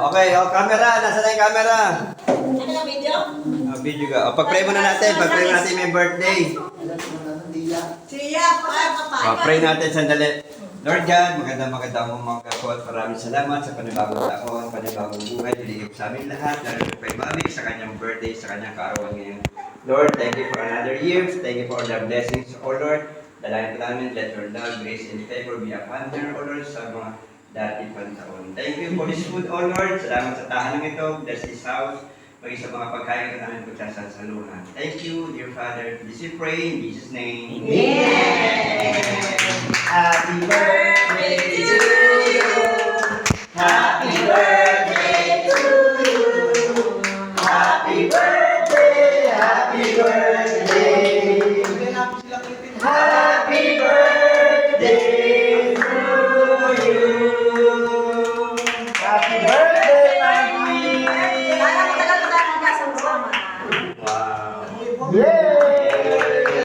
Okay. Camera. Nasaan na yung camera? Ano ka video? Video ka. Pag-pray muna natin. Pag-pray muna natin may birthday. Siya, Pray natin sandali. Lord God, magandang mga kapot. Maraming salamat sa panibagong taon, panibagong buhay. Iligip sa amin lahat. Lalo kay Mami sa kanyang birthday, sa kanyang kaarawan ngayon. Lord, thank you for another year. Thank you for the blessings, O Lord. Dalangin po namin, let your love, grace, and favor be upon her, O Lord, sa mga dati pang taon. Thank you for this food, O Lord. Salamat sa tahanang ito. Bless this house. Maging sa mga pagkain ka namin pagsasaluhan. Thank you, dear Father. This we pray in Jesus' name. Amen. Happy birthday to you. Happy birthday to you. Happy birthday, happy birthday. Happy birthday to you. Happy birthday, Mami. Wow. Yeah.